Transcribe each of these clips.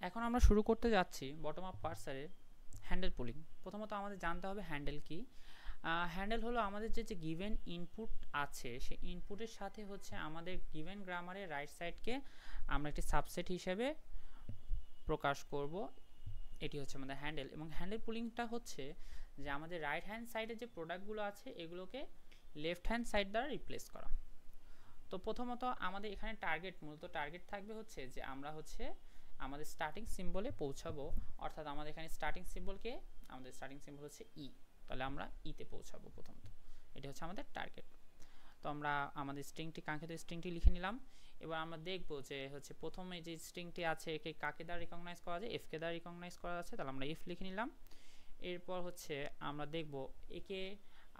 এখন আমরা শুরু করতে যাচ্ছি বটম আপ পার্সারের হ্যান্ডেল পুলিং। প্রথমত আমাদের জানতে হবে হ্যান্ডেল কি। হ্যান্ডেল হলো আমাদের যে গিভেন ইনপুট আছে সেই ইনপুটের সাথে হচ্ছে আমাদের গিভেন গ্রামারের রাইট সাইডকে আমরা একটি সাবসেট হিসেবে প্রকাশ করব। এটি হচ্ছে আমাদের হ্যান্ডেল। এবং হ্যান্ডেল পুলিংটা হচ্ছে যে আমাদের রাইট হ্যান্ড সাইডে যে প্রোডাক্টগুলো আছে এগুলোকে লেফট হ্যান্ড সাইড দ্বারা রিপ্লেস করা। তো প্রথমত আমাদের এখানে মূলত টার্গেট থাকবে হচ্ছে যে আমরা হচ্ছে আমাদের স্টার্টিং সিম্বলে পৌঁছাবো, অর্থাৎ আমাদের এখানে স্টার্টিং সিম্বল হচ্ছে ই, তাহলে আমরা ইতে পৌঁছাবো প্রথমত। এটা হচ্ছে আমাদের টার্গেট। তো আমরা আমাদের কাঙ্ক্ষিত স্ট্রিংটি লিখে নিলাম। এবার আমরা দেখব যে হচ্ছে প্রথমে যে স্ট্রিংটি আছে একে কাকে দ্বারা রিকগনাইজ করা যায়, এফ কে দ্বারা রিকগনাইজ করা যাচ্ছে, তাহলে আমরা এফ লিখে নিলাম। এরপর হচ্ছে আমরা দেখব একে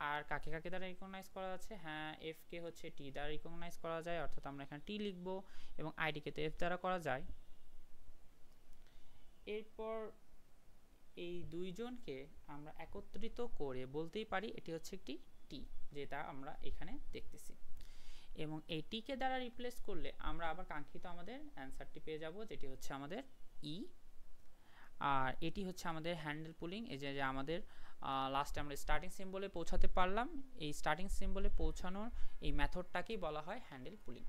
আর কাকে কাকে দ্বারা রিকগনাইজ করা যাচ্ছে। হ্যাঁ, এফ কে হচ্ছে টি দ্বারা রিকগনাইজ করা যায়, অর্থাৎ আমরা এখানে টি লিখব, এবং আইডি কে তো এফ দ্বারা করা যায়। এরপর এই দুইজনকে আমরা একত্রিত করে বলতেই পারি এটি হচ্ছে একটি টি, যেটা আমরা এখানে দেখতেছি। এবং এই টি কে দ্বারা রিপ্লেস করলে আমরা আবার কাঙ্ক্ষিত আমাদের অ্যান্সারটি পেয়ে যাব, যেটি হচ্ছে আমাদের ই। আর এটি হচ্ছে আমাদের হ্যান্ডেল পুলিং। এই যে আমাদের লাস্টে আমরা স্টার্টিং সিম্বলে পৌঁছাতে পারলাম, এই স্টার্টিং সিম্বলে পৌঁছানোর এই মেথডটাকেই বলা হয় হ্যান্ডেল পুলিং।